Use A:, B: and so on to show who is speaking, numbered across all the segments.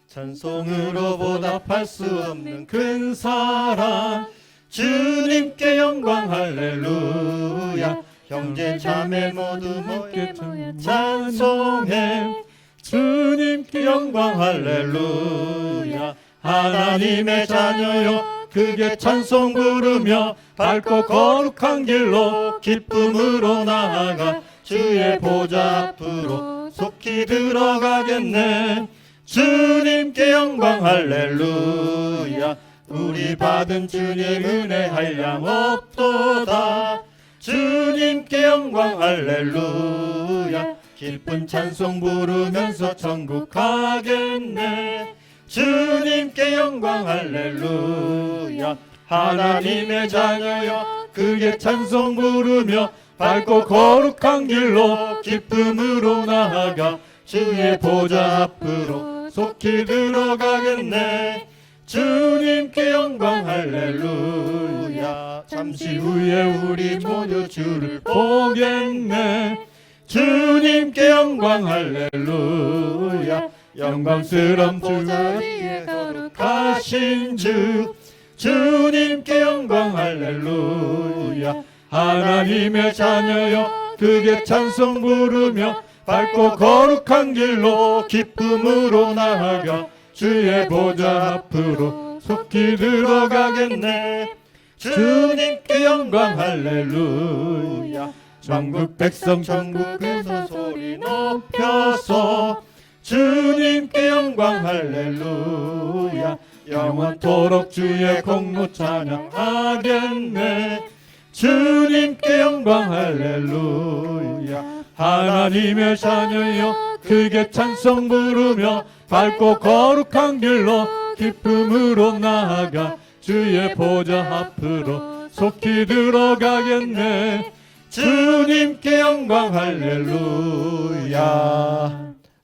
A: 찬송으로 보답할 수 없는 큰 사랑, 주님께 영광 할렐루야. 형제 자매 모두 함께 찬송해. 주님께 영광 할렐루야. 하나님의 자녀여 크게 찬송 부르며 밝고 거룩한 길로 기쁨으로 나아가 주의 보좌 앞으로 속히 들어가겠네. 주님께 영광 할렐루야. 우리 받은 주님 은혜 한량 없도다. 주님께 영광 할렐루야. 기쁜 찬송 부르면서 천국 가겠네. 주님께 영광 할렐루야. 하나님의 자녀여 크게 찬송 부르며 밝고 거룩한 길로 기쁨으로 나아가 주의 보좌 앞으로 속히 들어가겠네. 주님께 영광 할렐루야. 잠시 후에 우리 모두 주를 보겠네. 주님께 영광 할렐루야. 영광스러운 보좌리에 거룩하신 주, 주님께 영광 할렐루야. 하나님의 자녀여 크게 찬송 부르며 밝고 거룩한 길로 기쁨으로 나아가 주의 보좌 앞으로 속히 들어가겠네. 주님께 영광 할렐루야. 만국 백성 천국에서 소리 높여서 주님께 영광 할렐루야. 영원토록 주의 공로 찬양하겠네. 주님께 영광 할렐루야. 하나님의 자녀여 크게 찬송 부르며 밝고 거룩한 길로 기쁨으로 나아가 주의 보좌 앞으로 속히 들어가겠네. 주님께 영광 할렐루야.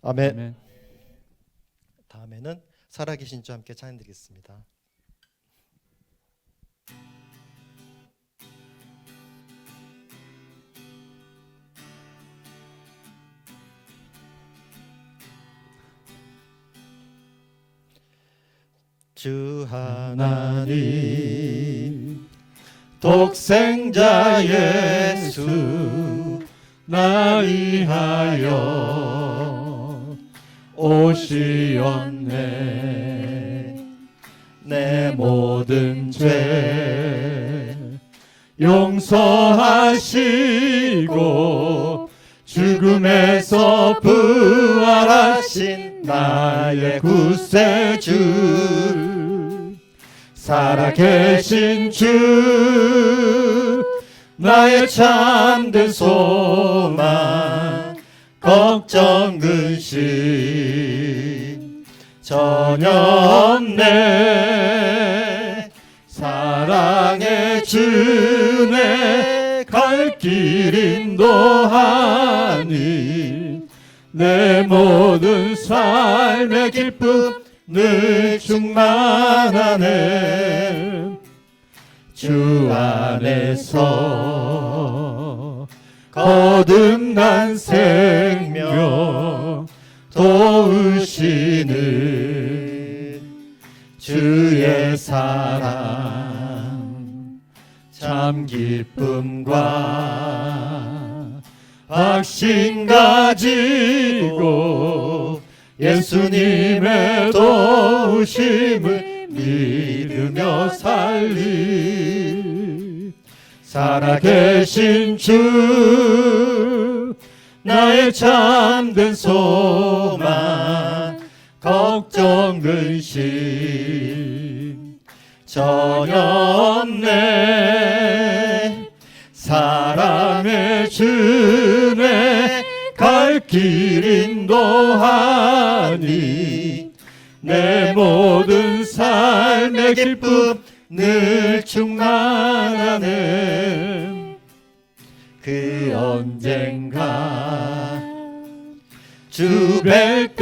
A: 아멘. 다음에는 살아계신 주 함께 찬양드리겠습니다. 주 하나님 독생자 예수 나 위하여 오시었네. 내 모든 죄 용서하시고 죽음에서 부활하신 나의 구세주 살아계신 주 나의 참된 소망 걱정 근심 전혀 없네. 사랑의 주네 갈 길 인도하니 내 모든 삶의 기쁨 늘 충만하네. 주 안에서 거듭난 생명 도우시는 주의 사랑 참 기쁨과 확신 가지고 예수님의 도우심을 믿으며 살리. 살아계신 주 나의 참된 소망 걱정 근심 전혀 없네. 사랑의 주네 갈 길 인도하니 내 모든 삶의 기쁨 늘 충만하네. 그 언젠가 주 뵐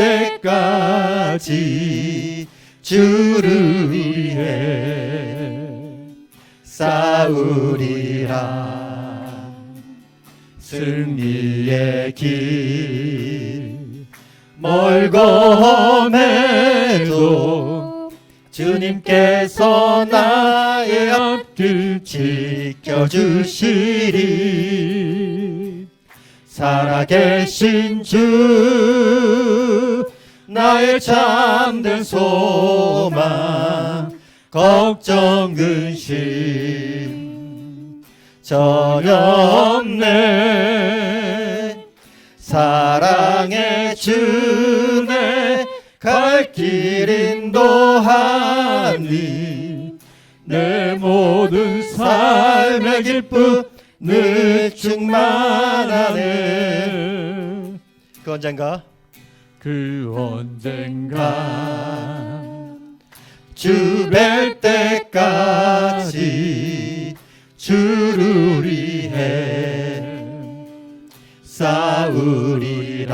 A: 때까지 주를 위해 싸우리라. 승리의 길 멀고 험해도 주님께서 나의 앞길 지켜주시리. 살아계신 주 나의 참된 소망, 걱정 근심 전혀 없네. 사랑의 주네 갈 길 인도하니 내 모든 삶의 기쁨 늘 충만하네. 그 언젠가 주 뵐 때까지 주를 위해 싸우리라.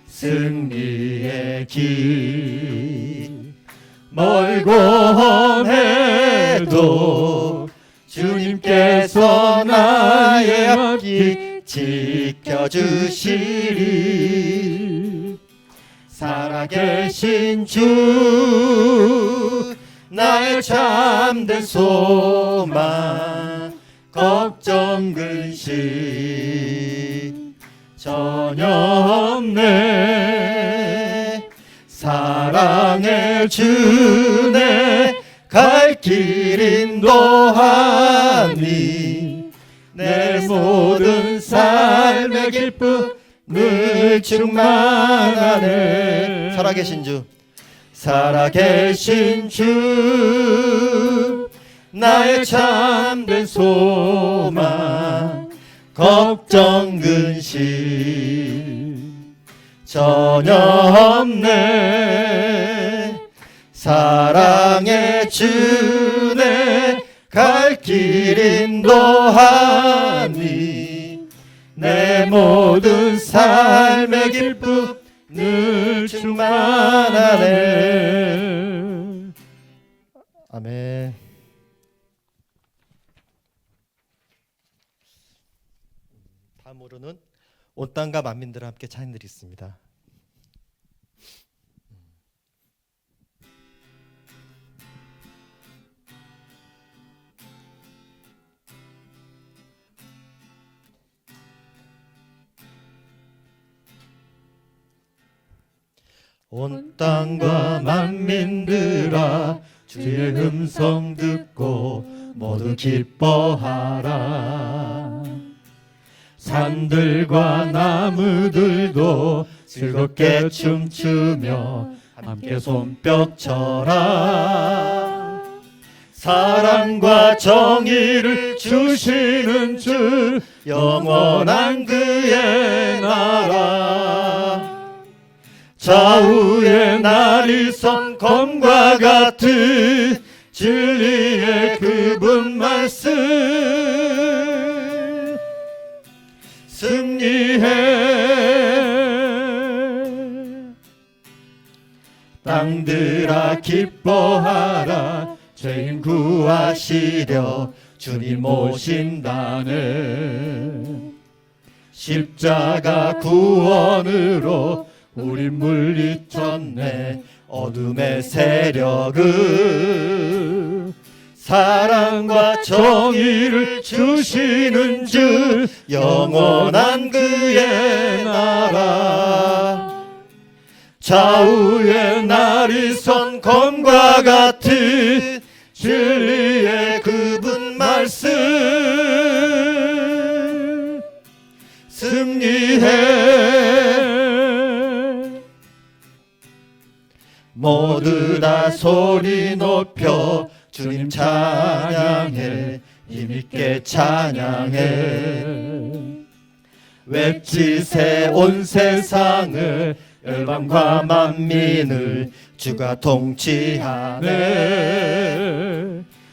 A: 승리의 길 멀고 험해도 주님께서 나의 앞길 지켜주시리. 살아계신 주 나의 참된 소망, 걱정 근심 전혀 없네. 사랑의 주네 갈 길 인도하니 내 모든 삶의 기쁨 늘 충만하네. 살아계신 주, 살아계신 주 나의 참된 소망, 걱정 근심 전혀 없네. 사랑의 주네 갈 길 인도하니 내 모든 삶의 기쁨 늘 충만하네. 아멘. 다음으로는 온 땅과 만민들과 함께 찬양 드리겠습니다. 온 땅과 만민들아 주의 음성 듣고 모두 기뻐하라. 산들과 나무들도 즐겁게 춤추며 함께 손뼉 쳐라. 사랑과 정의를 주시는 주 영원한 그의 나라. 좌우에 날이 선 검과 같은 진리의 그분 말씀 승리해. 땅들아 기뻐하라. 죄인 구하시려 주님 오신다네. 십자가 구원으로 우리 물리쳤네 어둠의 세력을. 사랑과 정의를 주시는 주 영원한 그의 나라. 좌우에 날이 선 검과 같은 진리의 그분 말씀 승리해. 모두 다 소리 높여 주님 찬양해. 힘있게 찬양해. 외치세 온 세상을 열방과 만민을 주가 통치하네.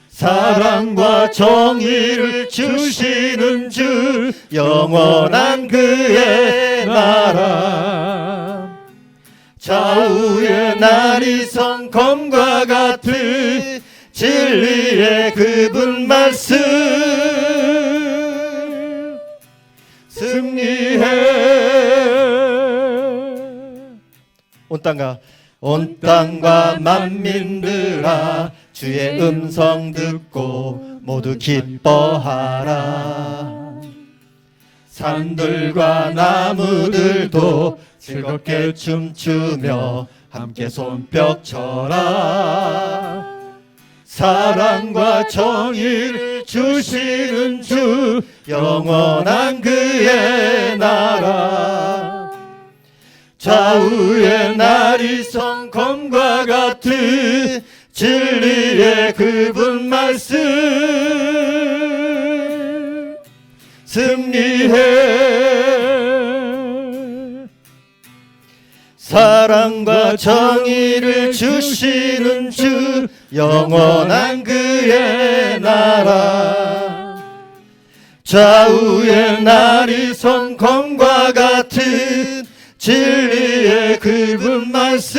A: 사랑과 정의를 주시는 주 영원한 그의 나라. 좌우에 날이 선 검과 같은 진리의 그분 말씀 승리해. 온 땅과 만민들아 주의 음성 듣고 모두 기뻐하라. 산들과 나무들도 즐겁게 춤추며 함께 손뼉 쳐라. 사랑과 정의를 주시는 주 영원한 그의 나라. 좌우의 날이 성검과 같은 진리의 그분 말씀 승리해. 사랑과 정의를 주시는 주 영원한 그의 나라. 좌우의 날이 성검과 같은 진리의 그분 말씀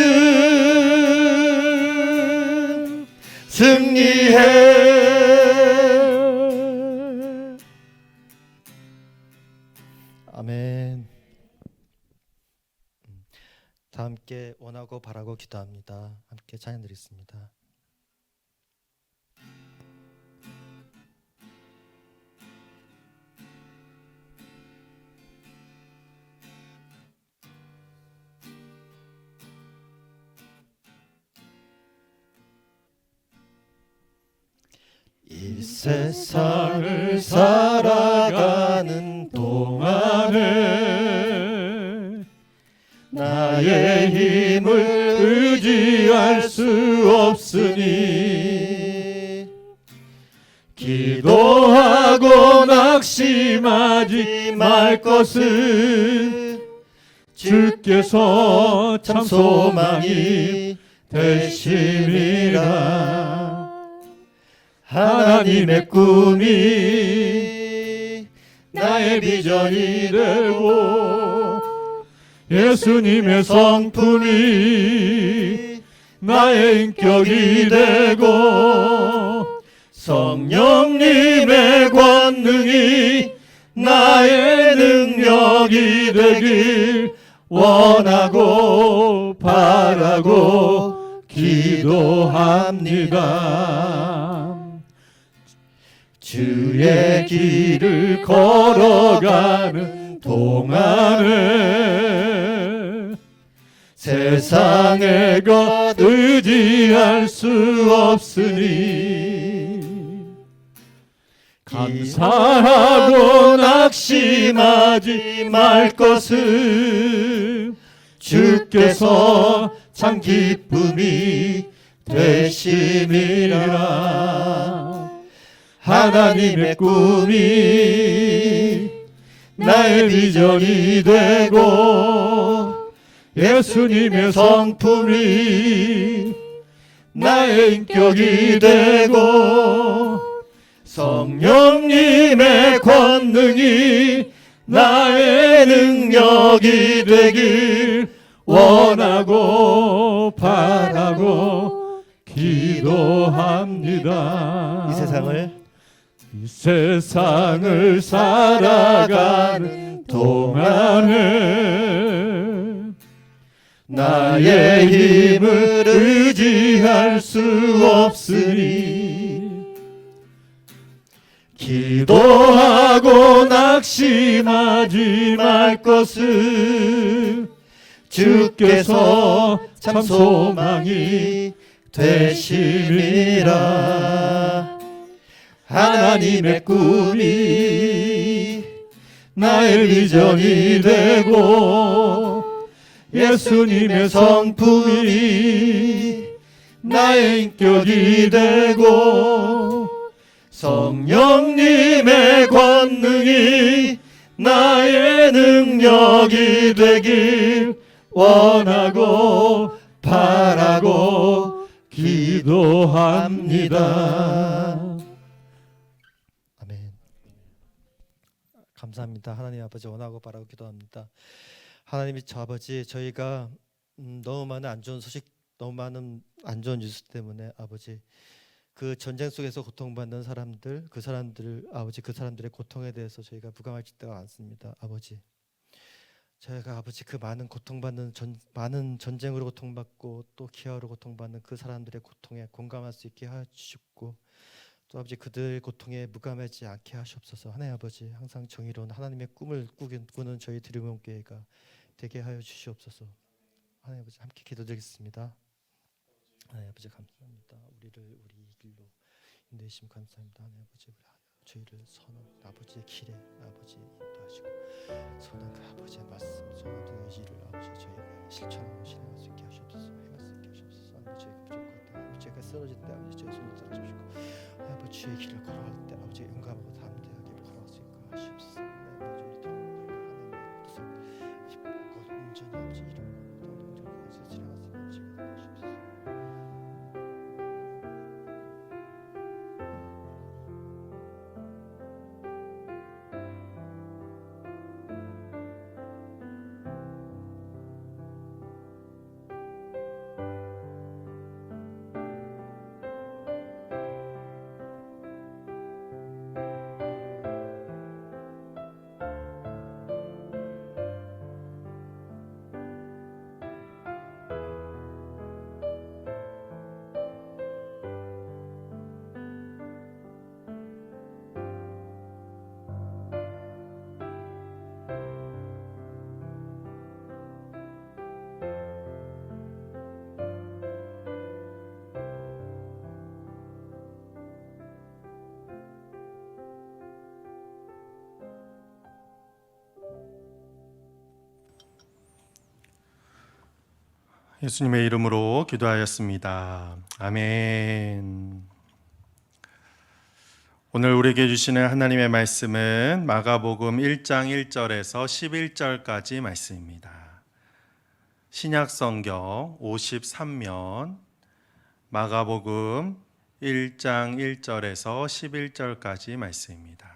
A: 승리해. 아멘. 다 함께 원하고 바라고 기도합니다. 함께 찬양 드리겠습니다. 이 세상을 살아가는 동안에 나의 힘을 의지할 수 없으니 기도하고 낙심하지 말 것은 주께서 참 소망이 되심이라. 하나님의 꿈이 나의 비전이 되고 예수님의 성품이 나의 인격이 되고 성령님의 권능이 나의 능력이 되길 원하고 바라고 기도합니다. 주의 길을 걸어가는 동안에 세상의 것 의지할 수 없으니 감사하고 낙심하지 말 것은 주께서 참 기쁨이 되심이라. 하나님의 꿈이 나의 비전이 되고 예수님의 성품이 나의 인격이 되고 성령님의 권능이 나의 능력이 되길 원하고 바라고 기도합니다. 이 세상을 살아가는 동안에 나의 힘을 의지할 수 없으니 기도하고 낙심하지 말 것은 주께서 참 소망이 되심이라. 하나님의 꿈이 나의 비전이 되고 예수님의 성품이 나의 인격이 되고 성령님의 권능이 나의 능력이 되길 원하고 바라고 기도합니다. 아멘. 감사합니다. 하나님 아버지 원하고 바라고 기도합니다. 하나님이 저 아버지 저희가 너무 많은 안 좋은 소식, 너무 많은 안 좋은 뉴스 때문에 아버지 그 전쟁 속에서 고통받는 사람들, 그 사람들을 아버지 그 사람들의 고통에 대해서 저희가 부감할 때가 많습니다. 아버지 저희가 아버지 그 많은 고통받는 많은 전쟁으로 고통받고 또 기아로 고통받는 그 사람들의 고통에 공감할 수 있게 하시고 또 아버지 그들 고통에 무감하지 않게 하시옵소서. 하나님 아버지 항상 정의로운 하나님의 꿈을 꾸는 저희 드림온교회가 되게 하여 주시옵소서. 하나님 아버지 함께 기도드리겠습니다. 하나님 아버지 감사합니다. 우리를 우리 길로 인도해주심 감사합니다. 하나님 아버지 저희를 선한 아버지의 길에 아버지 인도하시고 선한 그 아버지의 말씀 선한 그 의지를 아버지 저희가 실천하고 실행할 수 있게 하시옵소서. 행할 수 있게 하시옵소서. 하나님 저희가 부족할 때 아버지 저희가 쓰러질 때 아버지 저희 손을 잡아주시고 하나님 아버지 주의 길을 걸어갈 때 아버지 용감하고 담대하게 걸어갈 수 있게 하시옵소서. 하나님 아버지 우리 들어오니까 하나님의 뜻을 깊고 온전히 아버지 이루고 또 능력을 실행할 수 있는 시간 하시옵소서.
B: 예수님의 이름으로 기도하였습니다. 아멘. 오늘 우리에게 주시는 하나님의 말씀은 마가복음 1장 1절에서 11절까지 말씀입니다. 신약성경 53면 마가복음 1장 1절에서 11절까지 말씀입니다.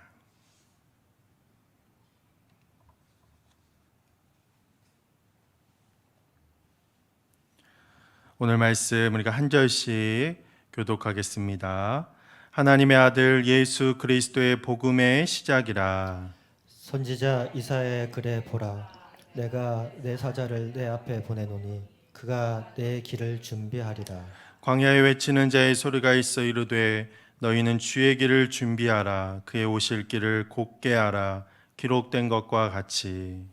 B: 오늘 말씀 우리가 한 절씩 교독하겠습니다. 하나님의 아들 예수 그리스도의 복음의 시작이라.
A: 선지자 이사야의 글에 보라, 내가 내 사자를 내 앞에 보내노니 그가 내 길을 준비하리라.
B: 광야에 외치는 자의 소리가 있어 이르되 너희는 주의 길을 준비하라. 그의 오실 길을 곧게 하라. 기록된 것과 같이.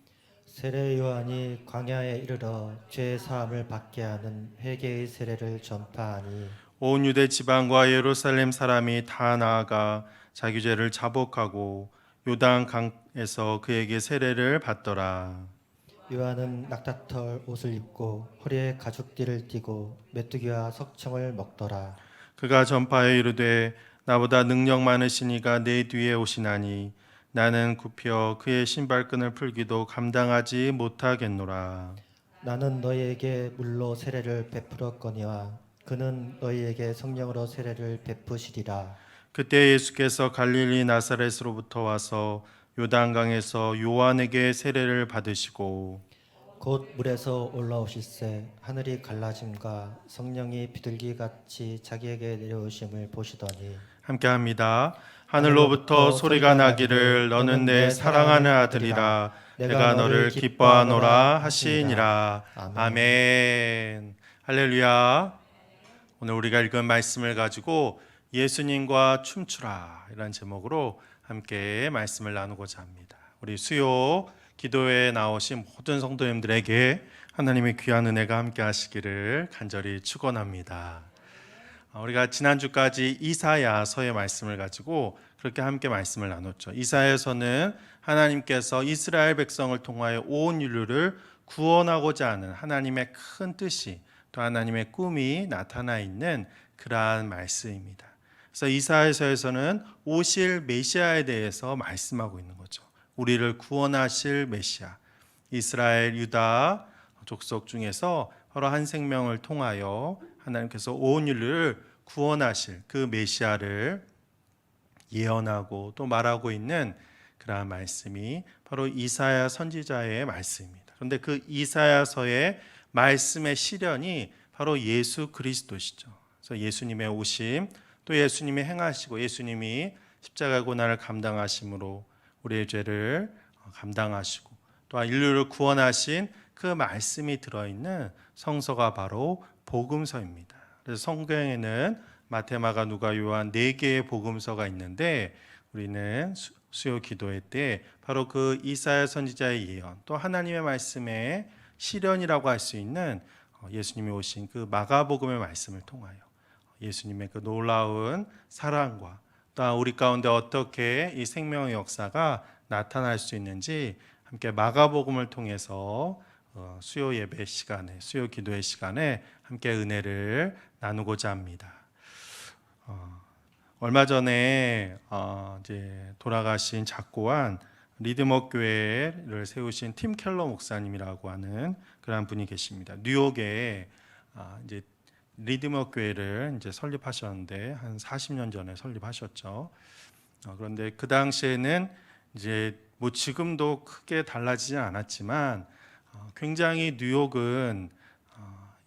A: 세례 요한이 광야에 이르러 죄 사함을 받게 하는 회개의 세례를 전파하니
B: 온 유대 지방과 예루살렘 사람이 다 나아가 자기 죄를 자복하고 요단 강에서 그에게 세례를 받더라.
A: 요한은 낙타털 옷을 입고 허리에 가죽띠를 띠고 메뚜기와 석청을 먹더라.
B: 그가 전파하여 이르되 나보다 능력 많으신 이가 내 뒤에 오시나니 나는 굽혀 그의 신발끈을 풀기도 감당하지 못하겠노라.
A: 나는 너희에게 물로 세례를 베풀었거니와 그는 너희에게 성령으로 세례를 베푸시리라.
B: 그때 예수께서 갈릴리 나사렛으로부터 와서 요단강에서 요한에게 세례를 받으시고
A: 곧 물에서 올라오실새 하늘이 갈라짐과 성령이 비둘기같이 자기에게 내려오심을 보시더니
B: 함께합니다. 하늘로부터 소리가 나기를 너는 내 사랑하는 아들이라 내가 너를 기뻐하노라 하시니라. 아멘. 할렐루야. 오늘 우리가 읽은 말씀을 가지고 예수님과 춤추라 이란 제목으로 함께 말씀을 나누고자 합니다. 우리 수요 기도에 나오신 모든 성도님들에게 하나님의 귀한 은혜가 함께 하시기를 간절히 축원합니다. 우리가 지난주까지 이사야서의 말씀을 가지고 그렇게 함께 말씀을 나눴죠. 이사야서는 하나님께서 이스라엘 백성을 통하여 온 인류를 구원하고자 하는 하나님의 큰 뜻이 또 하나님의 꿈이 나타나 있는 그러한 말씀입니다. 그래서 이사야서에서는 오실 메시아에 대해서 말씀하고 있는 거죠. 우리를 구원하실 메시아, 이스라엘 유다 족속 중에서 바로 한 생명을 통하여 하나님께서 온 인류를 구원하실 그 메시아를 예언하고 또 말하고 있는 그러한 말씀이 바로 이사야 선지자의 말씀입니다. 그런데 그 이사야서의 말씀의 실현이 바로 예수 그리스도시죠. 그래서 예수님의 오심, 또 예수님이 행하시고 예수님이 십자가 고난을 감당하심으로 우리의 죄를 감당하시고 또한 인류를 구원하신 그 말씀이 들어있는 성서가 바로 복음서입니다. 그래서 성경에는 마태, 마가, 누가, 요한 4개의 복음서가 있는데 우리는 수요 기도회 때 바로 그 이사야 선지자의 예언, 또 하나님의 말씀의 실현이라고 할 수 있는 예수님이 오신 그 마가복음의 말씀을 통하여 예수님의 그 놀라운 사랑과 또 우리 가운데 어떻게 이 생명의 역사가 나타날 수 있는지 함께 마가복음을 통해서 수요 예배 시간에, 수요 기도의 시간에 함께 은혜를 나누고자 합니다. 얼마 전에 이제 돌아가신 작고한 리드머 교회를 세우신 팀 켈러 목사님이라고 하는 그런 분이 계십니다. 뉴욕에 이제 리드머 교회를 이제 설립하셨는데 한 40년 전에 설립하셨죠. 그런데 그 당시에는 이제 뭐 지금도 크게 달라지지 않았지만 굉장히 뉴욕은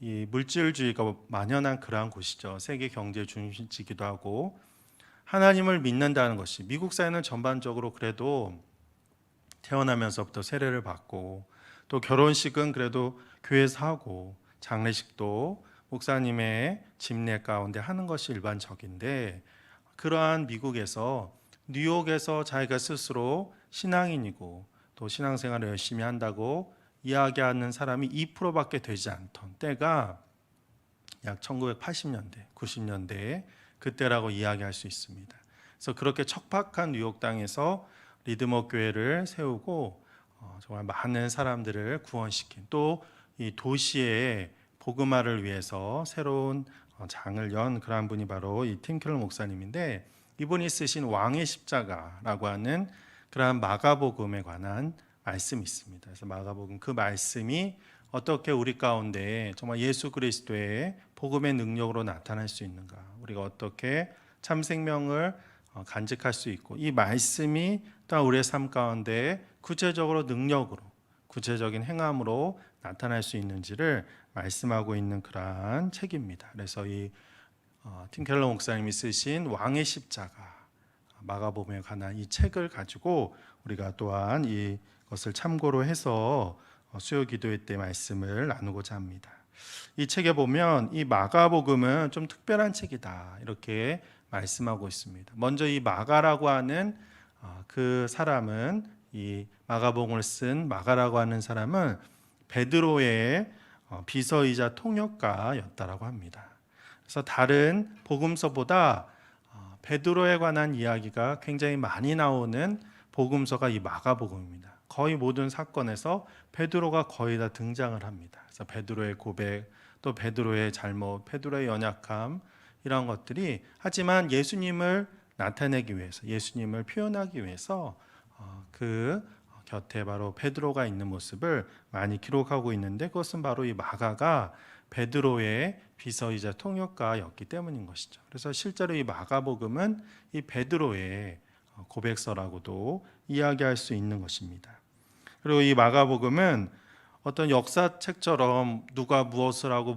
B: 이 물질주의가 만연한 그러한 곳이죠. 세계 경제 중심지기도 하고 하나님을 믿는다는 것이 미국 사회는 전반적으로 그래도 태어나면서부터 세례를 받고 또 결혼식은 그래도 교회에서 하고 장례식도 목사님의 집례 가운데 하는 것이 일반적인데 그러한 미국에서 뉴욕에서 자기가 스스로 신앙인이고 또 신앙생활을 열심히 한다고 이야기하는 사람이 2%밖에 되지 않던 때가 약 1980년대, 90년대에 그때라고 이야기할 수 있습니다. 그래서 그렇게 척박한 뉴욕 땅에서 리드머 교회를 세우고 정말 많은 사람들을 구원시킨 또 이 도시의 복음화를 위해서 새로운 장을 연 그러한 분이 바로 이 팀 켈러 목사님인데 이분이 쓰신 왕의 십자가라고 하는 그러한 마가복음에 관한 말씀이 있습니다. 그래서 마가복음 그 말씀이 어떻게 우리 가운데 정말 예수 그리스도의 복음의 능력으로 나타날 수 있는가, 우리가 어떻게 참 생명을 간직할 수 있고 이 말씀이 또한 우리의 삶 가운데 구체적으로 능력으로 구체적인 행함으로 나타날 수 있는지를 말씀하고 있는 그러한 책입니다. 그래서 이 팀 켈러 목사님이 쓰신 왕의 십자가 마가복음에 관한 이 책을 가지고 우리가 또한 이것을 참고로 해서 수요 기도회 때 말씀을 나누고자 합니다. 이 책에 보면 이 마가복음은 좀 특별한 책이다 이렇게 말씀하고 있습니다. 먼저 이 마가라고 하는 그 사람은 이 마가복음을 쓴 마가라고 하는 사람은 베드로의 비서이자 통역가였다라고 합니다. 그래서 다른 복음서보다 베드로에 관한 이야기가 굉장히 많이 나오는 복음서가 이 마가복음입니다. 거의 모든 사건에서 베드로가 거의 다 등장을 합니다. 그래서 베드로의 고백, 또 베드로의 잘못, 베드로의 연약함 이런 것들이 하지만 예수님을 나타내기 위해서, 예수님을 표현하기 위해서 그 곁에 바로 베드로가 있는 모습을 많이 기록하고 있는데 그것은 바로 이 마가가 베드로의 비서이자 통역가였기 때문인 것이죠. 그래서 실제로 이 마가복음은 이 베드로의 고백서라고도 이야기할 수 있는 것입니다. 그리고 이 마가복음은 어떤 역사책처럼 누가 무엇을 하고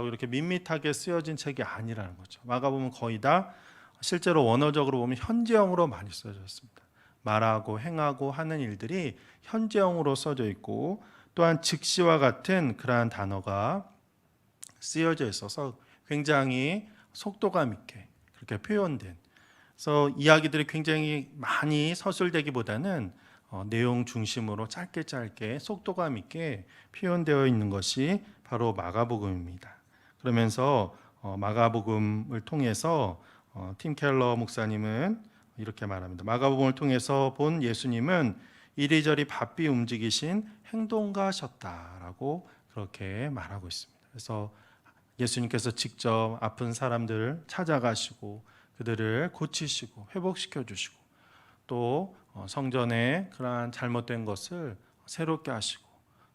B: 이렇게 밋밋하게 쓰여진 책이 아니라는 거죠. 마가복음은 거의 다 실제로 원어적으로 보면 현재형으로 많이 써져 있습니다. 말하고 행하고 하는 일들이 현재형으로 써져 있고 또한 즉시와 같은 그러한 단어가 쓰여져 있어서 굉장히 속도감 있게 그렇게 표현된, 그래서 이야기들이 굉장히 많이 서술되기보다는 내용 중심으로 짧게 속도감 있게 표현되어 있는 것이 바로 마가복음입니다. 그러면서 마가복음을 통해서 팀 켈러 목사님은 이렇게 말합니다. 마가복음을 통해서 본 예수님은 이리저리 바삐 움직이신 행동가셨다라고 그렇게 말하고 있습니다. 그래서 예수님께서 직접 아픈 사람들을 찾아가시고 그들을 고치시고 회복시켜 주시고 또 성전에 그러한 잘못된 것을 새롭게 하시고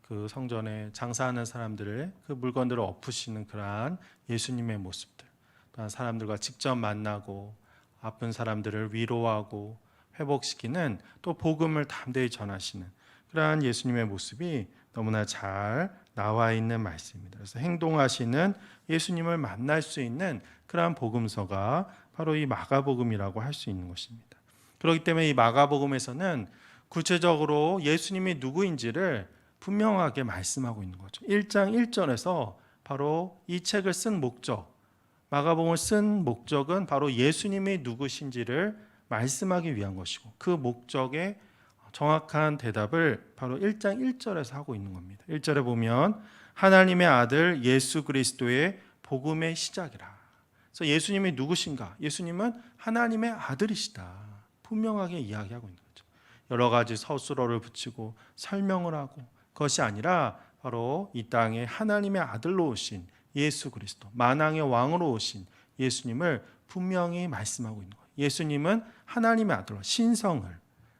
B: 그 성전에 장사하는 사람들의 그 물건들을 엎으시는 그러한 예수님의 모습들, 또한 사람들과 직접 만나고 아픈 사람들을 위로하고 회복시키는 또 복음을 담대히 전하시는 그러한 예수님의 모습이 너무나 잘 나와 있는 말씀입니다. 그래서 행동하시는 예수님을 만날 수 있는 그러한 복음서가 바로 이 마가복음이라고 할 수 있는 것입니다. 그렇기 때문에 이 마가복음에서는 구체적으로 예수님이 누구인지를 분명하게 말씀하고 있는 거죠. 1장 1절에서 바로 이 책을 쓴 목적, 마가복음을 쓴 목적은 바로 예수님이 누구신지를 말씀하기 위한 것이고, 그 목적에 정확한 대답을 바로 1장 1절에서 하고 있는 겁니다. 1절에 보면 하나님의 아들 예수 그리스도의 복음의 시작이라. 그래서 예수님이 누구신가? 예수님은 하나님의 아들이시다. 분명하게 이야기하고 있는 거죠. 여러 가지 서술어를 붙이고 설명을 하고, 그것이 아니라 바로 이 땅에 하나님의 아들로 오신 예수 그리스도, 만왕의 왕으로 오신 예수님을 분명히 말씀하고 있는 거예요. 예수님은 하나님의 아들로 신성을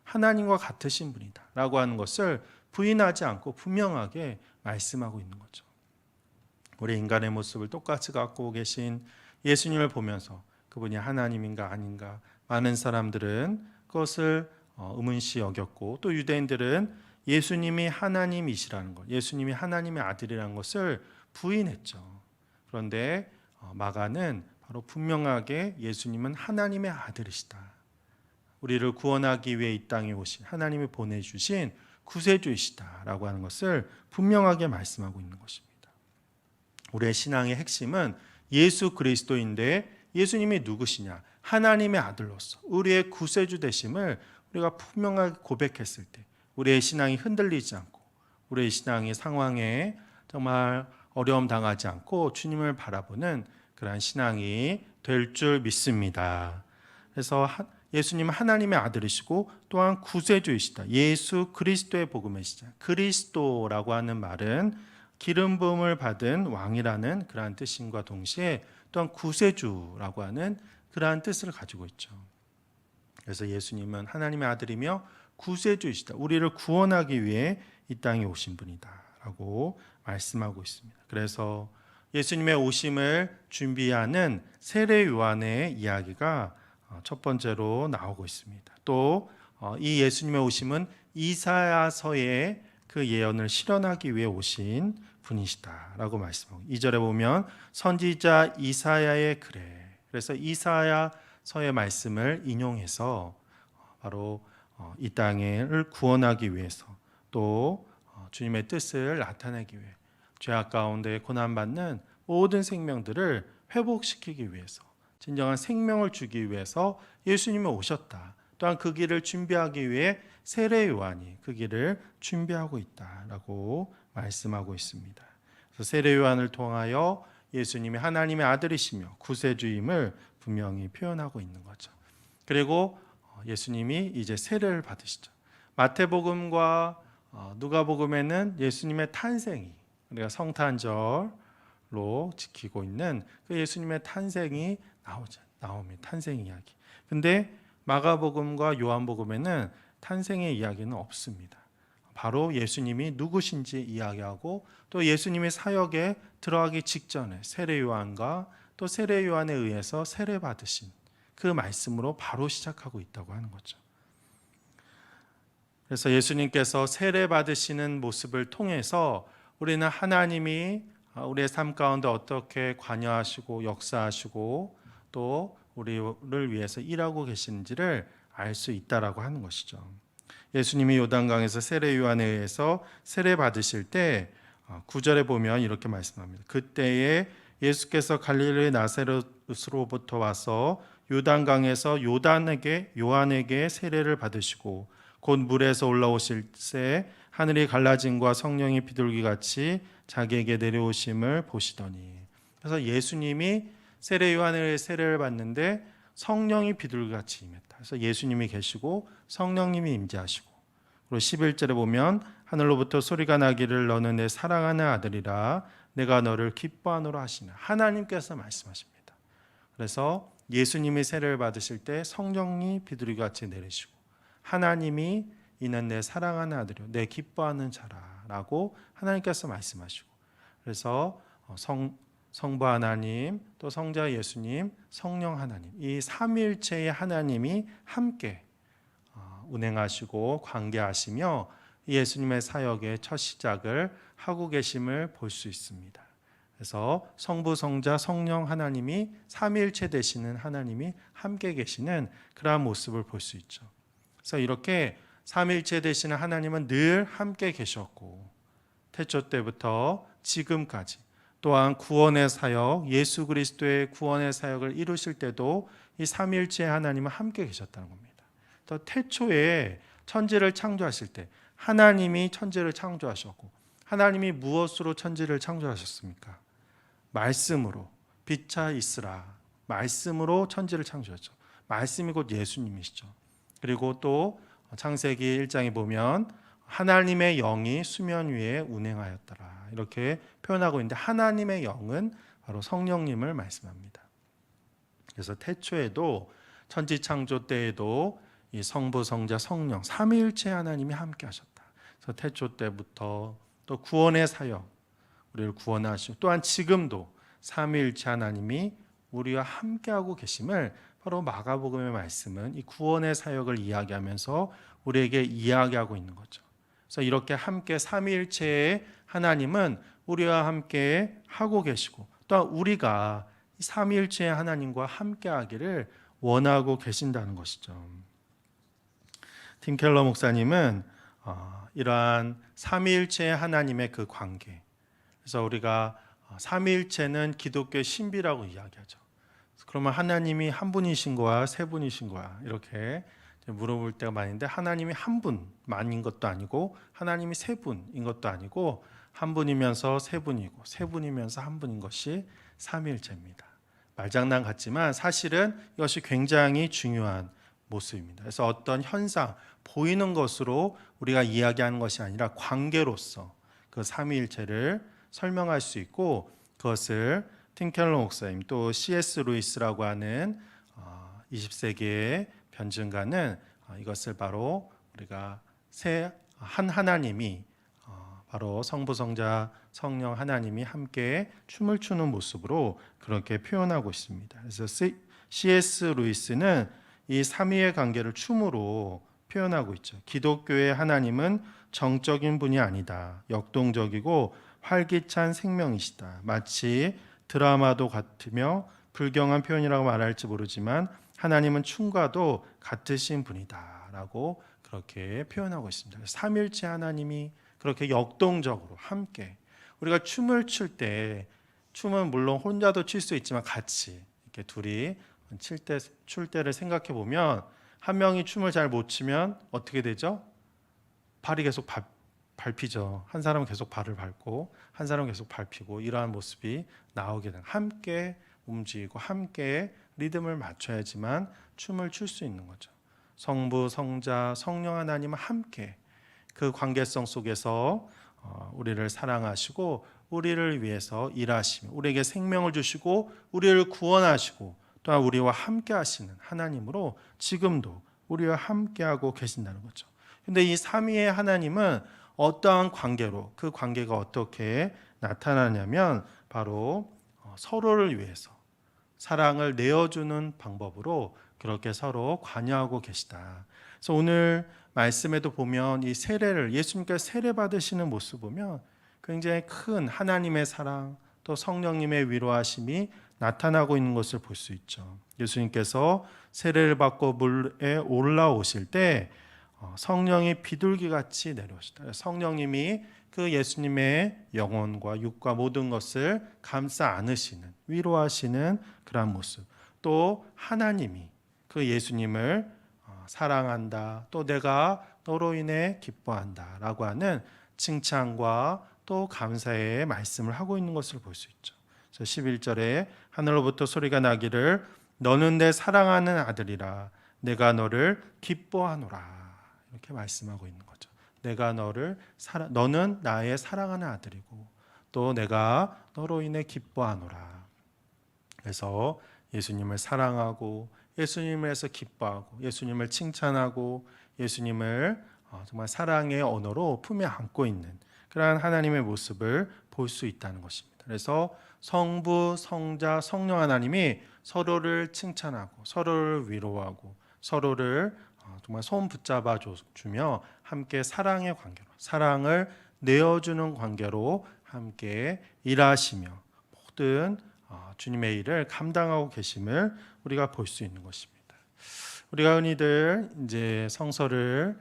B: 하나님과 같으신 분이다 라고 하는 것을 부인하지 않고 분명하게 말씀하고 있는 거죠. 우리 인간의 모습을 똑같이 갖고 계신 예수님을 보면서 그분이 하나님인가 아닌가 많은 사람들은 그것을 의문시 여겼고, 또 유대인들은 예수님이 하나님이시라는 것, 예수님이 하나님의 아들이라는 것을 부인했죠. 그런데 마가는 바로 분명하게 예수님은 하나님의 아들이시다, 우리를 구원하기 위해 이 땅에 오신 하나님이 보내주신 구세주이시다라고 하는 것을 분명하게 말씀하고 있는 것입니다. 우리의 신앙의 핵심은 예수 그리스도인데, 예수님이 누구시냐? 하나님의 아들로서 우리의 구세주 되심을 우리가 분명하게 고백했을 때 우리의 신앙이 흔들리지 않고, 우리의 신앙의 상황에 정말 어려움 당하지 않고 주님을 바라보는 그러한 신앙이 될 줄 믿습니다. 그래서 예수님은 하나님의 아들이시고 또한 구세주이시다. 예수 그리스도의 복음의 시작. 그리스도라고 하는 말은 기름 부음을 받은 왕이라는 그러한 뜻임과 동시에 또한 구세주라고 하는 그러한 뜻을 가지고 있죠. 그래서 예수님은 하나님의 아들이며 구세주이시다. 우리를 구원하기 위해 이 땅에 오신 분이다 라고 말씀하고 있습니다. 그래서 예수님의 오심을 준비하는 세례 요한의 이야기가 첫 번째로 나오고 있습니다. 또 이 예수님의 오심은 이사야서의 그 예언을 실현하기 위해 오신 분이시다라고 말씀하고, 2절에 보면 선지자 이사야의 글에, 그래서 이사야서의 말씀을 인용해서 바로 이 땅을 구원하기 위해서, 또 주님의 뜻을 나타내기 위해 죄악 가운데 고난받는 모든 생명들을 회복시키기 위해서, 진정한 생명을 주기 위해서 예수님이 오셨다. 또한 그 길을 준비하기 위해 세례 요한이 그 길을 준비하고 있다라고 말씀하고 있습니다. 그래서 세례 요한을 통하여 예수님이 하나님의 아들이시며 구세주임을 분명히 표현하고 있는 거죠. 그리고 예수님이 이제 세례를 받으시죠. 마태복음과 누가복음에는 예수님의 탄생이, 우리가 성탄절로 지키고 있는 그 예수님의 탄생이 나옵니다. 탄생 이야기. 근데 마가복음과 요한복음에는 탄생의 이야기는 없습니다. 바로 예수님이 누구신지 이야기하고, 또 예수님의 사역에 들어가기 직전에 세례 요한과 또 세례 요한에 의해서 세례 받으신 그 말씀으로 바로 시작하고 있다고 하는 거죠. 그래서 예수님께서 세례 받으시는 모습을 통해서 우리는 하나님이 우리의 삶 가운데 어떻게 관여하시고 역사하시고 또 우리를 위해서 일하고 계시는지를 알 수 있다라고 하는 것이죠. 예수님이 요단강에서 세례 요한에 의해서 세례 받으실 때 9절에 보면 이렇게 말씀합니다. 그때에 예수께서 갈릴리 나사렛으로부터 와서 요단강에서 요한에게 세례를 받으시고 곧 물에서 올라오실 때 하늘이 갈라짐과 성령이 비둘기 같이 자기에게 내려오심을 보시더니, 그래서 예수님이 세례 요한의 세례를 받는데 성령이 비둘기 같이 임했다. 그래서 예수님이 계시고 성령님이 임재하시고, 그리고 11절에 보면 하늘로부터 소리가 나기를 너는 내 사랑하는 아들이라 내가 너를 기뻐하노라 하시나, 하나님께서 말씀하십니다. 그래서 예수님이 세례를 받으실 때 성령이 비둘기 같이 내리시고, 하나님이 이는 내 사랑하는 아들이요 내 기뻐하는 자라라고 하나님께서 말씀하시고, 그래서 성부 하나님, 또 성자 예수님, 성령 하나님, 이 삼위일체의 하나님이 함께 운행하시고 관계하시며 예수님의 사역의 첫 시작을 하고 계심을 볼 수 있습니다. 그래서 성부, 성자, 성령 하나님이 삼위일체 되시는 하나님이 함께 계시는 그러한 모습을 볼 수 있죠. 그래서 이렇게 삼위일체 되시는 하나님은 늘 함께 계셨고 태초 때부터 지금까지 또한 구원의 사역, 예수 그리스도의 구원의 사역을 이루실 때도 이 삼위일체의 하나님은 함께 계셨다는 겁니다. 또 태초에 천지를 창조하실 때 하나님이 천지를 창조하셨고 하나님이 무엇으로 천지를 창조하셨습니까? 말씀으로. 빛아 있으라. 말씀으로 천지를 창조했죠. 말씀이 곧 예수님이시죠. 그리고 또 창세기 1장에 보면 하나님의 영이 수면 위에 운행하였더라. 이렇게 표현하고 있는데 하나님의 영은 바로 성령님을 말씀합니다. 그래서 태초에도 천지 창조 때에도 이 성부, 성자, 성령 삼위일체 하나님이 함께 하셨다. 그래서 태초 때부터 또 구원의 사역 우리를 구원하시고 또한 지금도 삼위일체 하나님이 우리와 함께하고 계심을 바로 마가복음의 말씀은 이 구원의 사역을 이야기하면서 우리에게 이야기하고 있는 거죠. 그래서 이렇게 함께 삼위일체의 하나님은 우리와 함께 하고 계시고 또한 우리가 이 삼위일체의 하나님과 함께하기를 원하고 계신다는 것이죠. 팀 켈러 목사님은 이러한 삼위일체의 하나님의 그 관계, 그래서 우리가 삼위일체는 기독교의 신비라고 이야기하죠. 그러면 하나님이 한 분이신 거야, 세 분이신 거야? 이렇게 물어볼 때가 많은데 하나님이 한 분만인 것도 아니고 하나님이 세 분인 것도 아니고 한 분이면서 세 분이고 세 분이면서 한 분인 것이 삼위일체입니다. 말장난 같지만 사실은 이것이 굉장히 중요한 모습입니다. 그래서 어떤 현상, 보이는 것으로 우리가 이야기하는 것이 아니라 관계로서 그 삼위일체를 설명할 수 있고 그것을 팀 켈러 목사님 또 C.S. 루이스라고 하는 20세기의 변증가는 이것을 바로 우리가 한 하나님이 바로 성부, 성자, 성령 하나님이 함께 춤을 추는 모습으로 그렇게 표현하고 있습니다. 그래서 C.S. 루이스는 이 삼위의 관계를 춤으로 표현하고 있죠. 기독교의 하나님은 정적인 분이 아니다. 역동적이고 활기찬 생명이시다. 마치 드라마도 같으며 불경한 표현이라고 말할지 모르지만 하나님은 춤과도 같으신 분이다 라고 그렇게 표현하고 있습니다. 삼위일체 하나님이 그렇게 역동적으로 함께 우리가 춤을 출 때 춤은 물론 혼자도 출 수 있지만 같이 이렇게 둘이 출 때를 생각해 보면 한 명이 춤을 잘 못 추면 어떻게 되죠? 발이 계속 밟히죠. 한 사람은 계속 발을 밟고 한 사람은 계속 밟히고 이러한 모습이 나오게 되는 함께 움직이고 함께 리듬을 맞춰야지만 춤을 출 수 있는 거죠. 성부, 성자, 성령 하나님은 함께 그 관계성 속에서 우리를 사랑하시고 우리를 위해서 일하시며 우리에게 생명을 주시고 우리를 구원하시고 또한 우리와 함께 하시는 하나님으로 지금도 우리와 함께하고 계신다는 거죠. 근데 이 삼위의 하나님은 어떠한 관계로 그 관계가 어떻게 나타나냐면 바로 서로를 위해서 사랑을 내어주는 방법으로 그렇게 서로 관여하고 계시다. 그래서 오늘 말씀에도 보면 이 세례를 예수님께서 세례 받으시는 모습 보면 굉장히 큰 하나님의 사랑 또 성령님의 위로하심이 나타나고 있는 것을 볼 수 있죠. 예수님께서 세례를 받고 물에 올라오실 때 성령이 비둘기같이 내려오시다. 성령님이 그 예수님의 영혼과 육과 모든 것을 감싸 안으시는 위로하시는 그러한 모습. 또 하나님이 그 예수님을 사랑한다. 또 내가 너로 인해 기뻐한다. 라고 하는 칭찬과 또 감사의 말씀을 하고 있는 것을 볼 수 있죠. 그래서 11절에 하늘로부터 소리가 나기를 너는 내 사랑하는 아들이라 내가 너를 기뻐하노라. 이렇게 말씀하고 있는 거죠. 너는 나의 사랑하는 아들이고 또 내가 너로 인해 기뻐하노라. 그래서 예수님을 사랑하고 예수님을 해서 기뻐하고 예수님을 칭찬하고 예수님을 정말 사랑의 언어로 품에 안고 있는 그러한 하나님의 모습을 볼 수 있다는 것입니다. 그래서 성부, 성자, 성령 하나님이 서로를 칭찬하고 서로를 위로하고 서로를 정말 손 붙잡아 주며 함께 사랑의 관계로 사랑을 내어주는 관계로 함께 일하시며 모든 주님의 일을 감당하고 계심을 우리가 볼 수 있는 것입니다. 우리가 흔히들 이제 성서를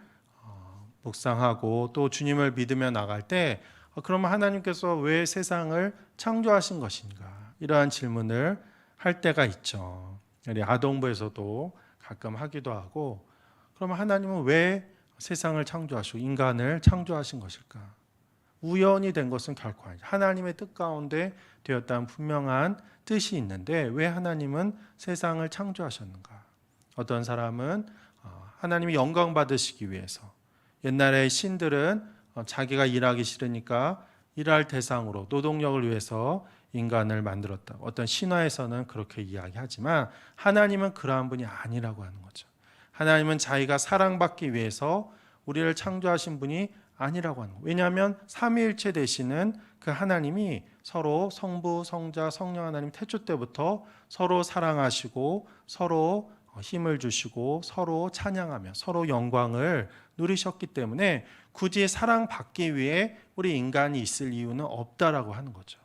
B: 묵상하고 또 주님을 믿으며 나갈 때 그러면 하나님께서 왜 세상을 창조하신 것인가? 이러한 질문을 할 때가 있죠. 우리 아동부에서도 가끔 하기도 하고 그러면 하나님은 왜 세상을 창조하시고 인간을 창조하신 것일까? 우연이 된 것은 결코 아니죠. 하나님의 뜻 가운데 되었다는 분명한 뜻이 있는데 왜 하나님은 세상을 창조하셨는가? 어떤 사람은 하나님이 영광 받으시기 위해서 옛날에 신들은 자기가 일하기 싫으니까 일할 대상으로 노동력을 위해서 인간을 만들었다. 어떤 신화에서는 그렇게 이야기하지만 하나님은 그러한 분이 아니라고 하는 거죠. 하나님은 자기가 사랑받기 위해서 우리를 창조하신 분이 아니라고 하는 거예요. 왜냐하면 삼위일체 되시는 그 하나님이 서로 성부, 성자, 성령 하나님 태초 때부터 서로 사랑하시고 서로 힘을 주시고 서로 찬양하며 서로 영광을 누리셨기 때문에 굳이 사랑받기 위해 우리 인간이 있을 이유는 없다라고 하는 거죠.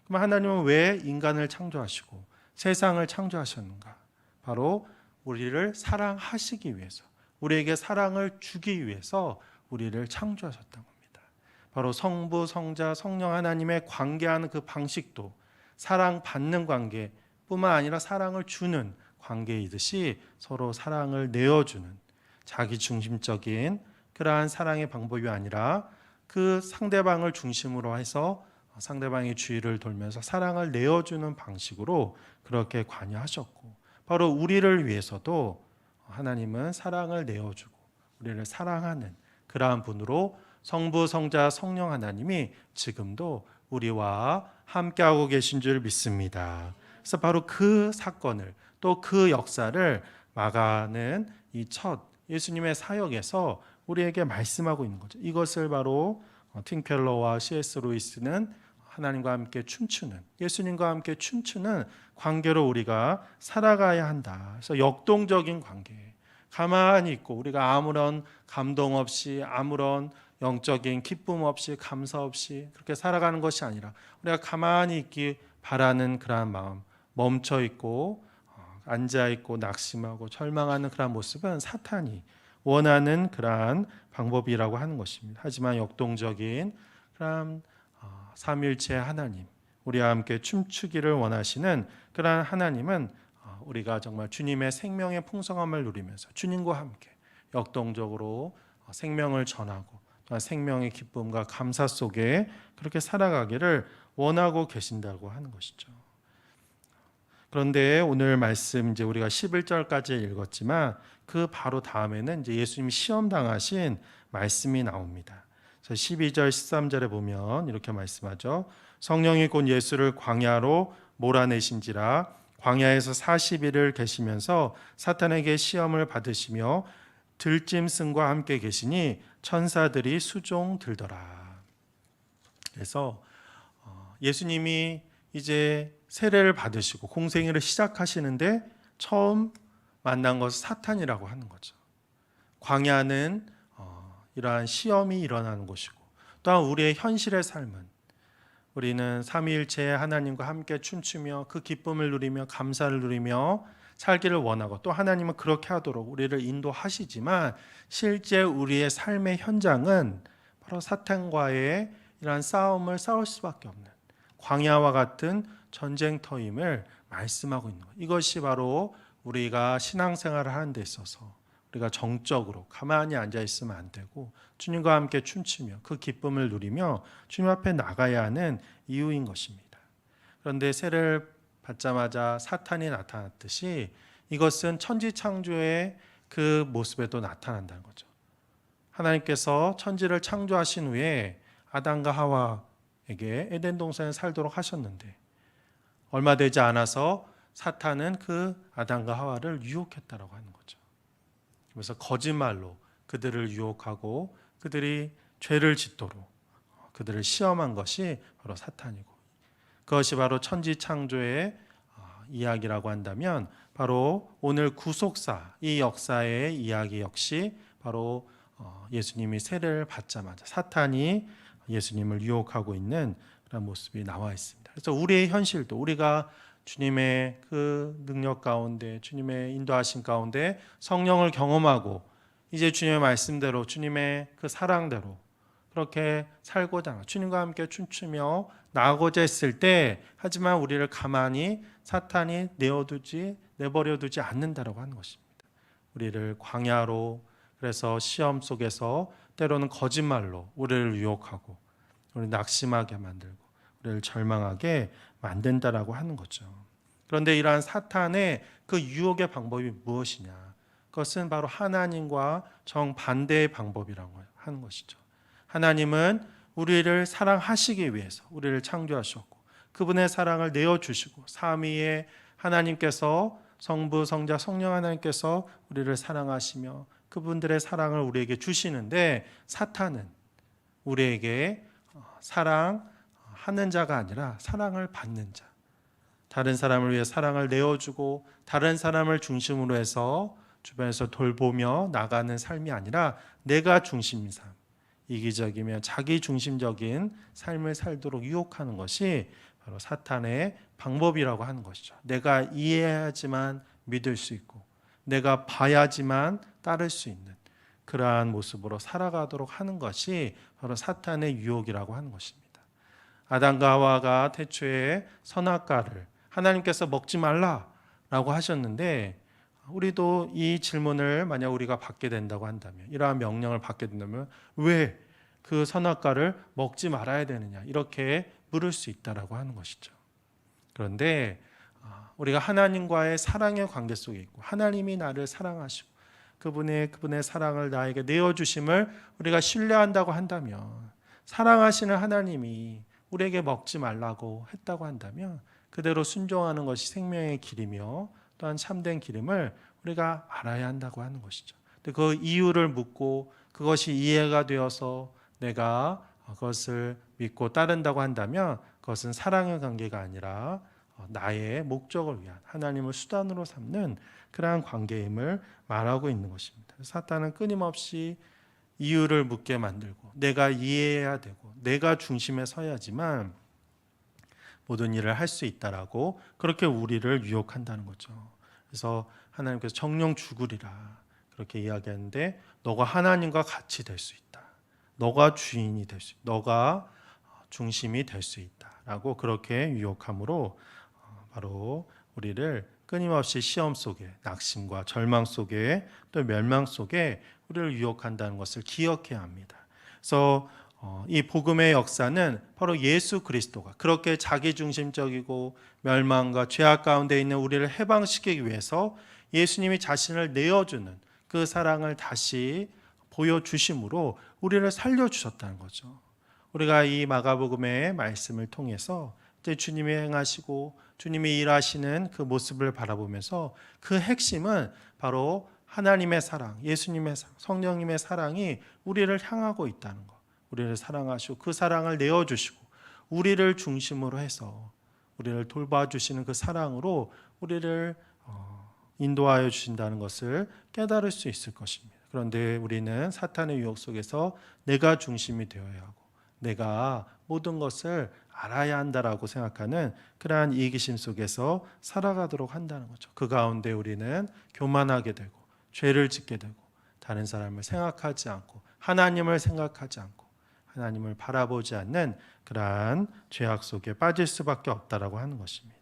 B: 그럼 하나님은 왜 인간을 창조하시고 세상을 창조하셨는가? 바로 우리를 사랑하시기 위해서, 우리에게 사랑을 주기 위해서 우리를 창조하셨던 겁니다. 바로 성부, 성자, 성령 하나님의 관계하는 그 방식도 사랑받는 관계뿐만 아니라 사랑을 주는 관계이듯이 서로 사랑을 내어주는 자기중심적인 그러한 사랑의 방법이 아니라 그 상대방을 중심으로 해서 상대방의 주위를 돌면서 사랑을 내어주는 방식으로 그렇게 관여하셨고 바로 우리를 위해서도 하나님은 사랑을 내어주고 우리를 사랑하는 그러한 분으로 성부, 성자, 성령 하나님이 지금도 우리와 함께하고 계신 줄 믿습니다. 그래서 바로 그 사건을 또 그 역사를 마가는 이 첫 예수님의 사역에서 우리에게 말씀하고 있는 거죠. 이것을 바로 팀 켈러와 C.S. 루이스는 하나님과 함께 춤추는 예수님과 함께 춤추는 관계로 우리가 살아가야 한다. 그래서 역동적인 관계. 가만히 있고 우리가 아무런 감동 없이 아무런 영적인 기쁨 없이 감사 없이 그렇게 살아가는 것이 아니라 우리가 가만히 있기 바라는 그러한 마음 멈춰 있고 앉아 있고 낙심하고 절망하는 그러한 모습은 사탄이 원하는 그러한 방법이라고 하는 것입니다. 하지만 역동적인 그러한 삼위일체 하나님 우리와 함께 춤추기를 원하시는 그러한 하나님은 우리가 정말 주님의 생명의 풍성함을 누리면서 주님과 함께 역동적으로 생명을 전하고 또한 생명의 기쁨과 감사 속에 그렇게 살아가기를 원하고 계신다고 하는 것이죠. 그런데 오늘 말씀 이제 우리가 11절까지 읽었지만 그 바로 다음에는 이제 예수님이 시험 당하신 말씀이 나옵니다. 그래서 12절 13절에 보면 이렇게 말씀하죠. 성령이 곧 예수를 광야로 몰아내신지라 광야에서 40일을 계시면서 사탄에게 시험을 받으시며 들짐승과 함께 계시니 천사들이 수종 들더라. 그래서 예수님이 이제 세례를 받으시고 공생애를 시작하시는데 처음 만난 것은 사탄이라고 하는 거죠. 광야는 이러한 시험이 일어나는 곳이고 또한 우리의 현실의 삶은 우리는 삼위일체의 하나님과 함께 춤추며 그 기쁨을 누리며 감사를 누리며 살기를 원하고 또 하나님은 그렇게 하도록 우리를 인도하시지만 실제 우리의 삶의 현장은 바로 사탄과의 이러한 싸움을 싸울 수밖에 없는 광야와 같은 전쟁터임을 말씀하고 있는 거예요. 이것이 바로 우리가 신앙생활을 하는 데 있어서 우리가 정적으로 가만히 앉아 있으면 안 되고 주님과 함께 춤추며 그 기쁨을 누리며 주님 앞에 나가야 하는 이유인 것입니다. 그런데 세례를 받자마자 사탄이 나타났듯이 이것은 천지창조의 그 모습에도 나타난다는 거죠. 하나님께서 천지를 창조하신 후에 아담과 하와에게 에덴 동산에 살도록 하셨는데 얼마 되지 않아서 사탄은 그 아담과 하와를 유혹했다라고 하는 거죠. 그래서 거짓말로 그들을 유혹하고 그들이 죄를 짓도록 그들을 시험한 것이 바로 사탄이고 그것이 바로 천지창조의 이야기라고 한다면 바로 오늘 구속사 이 역사의 이야기 역시 바로 예수님이 세례를 받자마자 사탄이 예수님을 유혹하고 있는 그런 모습이 나와 있습니다. 그래서 우리의 현실도 우리가 주님의 그 능력 가운데 주님의 인도하심 가운데 성령을 경험하고 이제 주님의 말씀대로 주님의 그 사랑대로 그렇게 살고자 주님과 함께 춤추며 나아가고자 했을 때 하지만 우리를 가만히 사탄이 내버려두지 않는다라고 하는 것입니다. 우리를 광야로 그래서 시험 속에서 때로는 거짓말로 우리를 유혹하고 우리를 낙심하게 만들고 우리를 절망하게 만든다라고 하는 거죠. 그런데 이러한 사탄의 그 유혹의 방법이 무엇이냐? 그것은 바로 하나님과 정반대의 방법이라고 하는 것이죠. 하나님은 우리를 사랑하시기 위해서 우리를 창조하셨고 그분의 사랑을 내어주시고 삼위의 하나님께서 성부, 성자, 성령 하나님께서 우리를 사랑하시며 그분들의 사랑을 우리에게 주시는데 사탄은 우리에게 사랑하는 자가 아니라 사랑을 받는 자, 다른 사람을 위해 사랑을 내어주고 다른 사람을 중심으로 해서 주변에서 돌보며 나가는 삶이 아니라 내가 중심인 삶, 이기적이며 자기 중심적인 삶을 살도록 유혹하는 것이 바로 사탄의 방법이라고 하는 것이죠. 내가 이해해야지만 믿을 수 있고 내가 봐야지만 따를 수 있는 그러한 모습으로 살아가도록 하는 것이 바로 사탄의 유혹이라고 하는 것입니다. 아담과 하와가 태초에 선악과를 하나님께서 먹지 말라라고 하셨는데 우리도 이 질문을 만약 우리가 받게 된다고 한다면 이러한 명령을 받게 된다면 왜 그 선악과를 먹지 말아야 되느냐 이렇게 물을 수 있다라고 하는 것이죠. 그런데 우리가 하나님과의 사랑의 관계 속에 있고 하나님이 나를 사랑하시고 그분의 사랑을 나에게 내어주심을 우리가 신뢰한다고 한다면 사랑하시는 하나님이 우리에게 먹지 말라고 했다고 한다면 그대로 순종하는 것이 생명의 길이며 또한 참된 길임을 우리가 알아야 한다고 하는 것이죠. 그 이유를 묻고 그것이 이해가 되어서 내가 그것을 믿고 따른다고 한다면 그것은 사랑의 관계가 아니라 나의 목적을 위한 하나님을 수단으로 삼는 그러한 관계임을 말하고 있는 것입니다. 사탄은 끊임없이 이유를 묻게 만들고 내가 이해해야 되고 내가 중심에 서야지만 모든 일을 할 수 있다라고 그렇게 우리를 유혹한다는 거죠. 그래서 하나님께서 정령 죽으리라 그렇게 이야기하는데 너가 하나님과 같이 될 수 있다. 너가 주인이 될 수 있다. 너가 중심이 될 수 있다라고 그렇게 유혹함으로 바로 우리를 끊임없이 시험 속에 낙심과 절망 속에 또 멸망 속에 우리를 유혹한다는 것을 기억해야 합니다. 그래서 이 복음의 역사는 바로 예수 그리스도가 그렇게 자기중심적이고 멸망과 죄악 가운데 있는 우리를 해방시키기 위해서 예수님이 자신을 내어주는 그 사랑을 다시 보여주심으로 우리를 살려주셨다는 거죠. 우리가 이 마가복음의 말씀을 통해서 이제 주님이 행하시고 주님이 일하시는 그 모습을 바라보면서 그 핵심은 바로 하나님의 사랑, 예수님의 사랑, 성령님의 사랑이 우리를 향하고 있다는 것. 우리를 사랑하시고 그 사랑을 내어주시고 우리를 중심으로 해서 우리를 돌봐주시는 그 사랑으로 우리를 인도하여 주신다는 것을 깨달을 수 있을 것입니다. 그런데 우리는 사탄의 유혹 속에서 내가 중심이 되어야 하고 내가 모든 것을 알아야 한다라고 생각하는 그러한 이기심 속에서 살아가도록 한다는 거죠. 그 가운데 우리는 교만하게 되고 죄를 짓게 되고 다른 사람을 생각하지 않고 하나님을 생각하지 않고 하나님을 바라보지 않는 그러한 죄악 속에 빠질 수밖에 없다라고 하는 것입니다.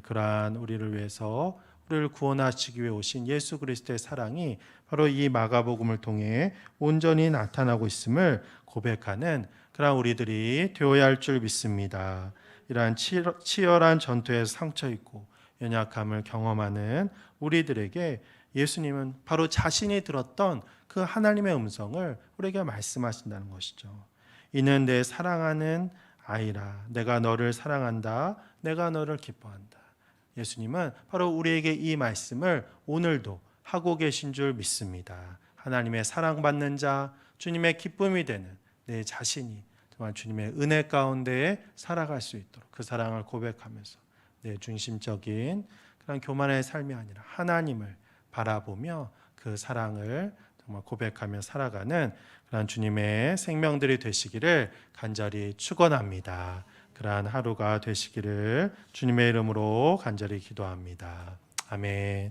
B: 그러한 우리를 위해서 우리를 구원하시기 위해 오신 예수 그리스도의 사랑이 바로 이 마가복음을 통해 온전히 나타나고 있음을 고백하는 그러한 우리들이 되어야 할 줄 믿습니다. 이러한 치열한 전투에서 상처 입고 연약함을 경험하는 우리들에게 예수님은 바로 자신이 들었던 그 하나님의 음성을 우리에게 말씀하신다는 것이죠. 이는 내 사랑하는 아이라 내가 너를 사랑한다. 내가 너를 기뻐한다. 예수님은 바로 우리에게 이 말씀을 오늘도 하고 계신 줄 믿습니다. 하나님의 사랑받는 자, 주님의 기쁨이 되는 내 자신이 정말 주님의 은혜 가운데 살아갈 수 있도록 그 사랑을 고백하면서 내 중심적인 그런 교만의 삶이 아니라 하나님을 바라보며 그 사랑을 정말 고백하며 살아가는 그런 주님의 생명들이 되시기를 간절히 축원합니다. 그러한 하루가 되시기를 주님의 이름으로 간절히 기도합니다. 아멘.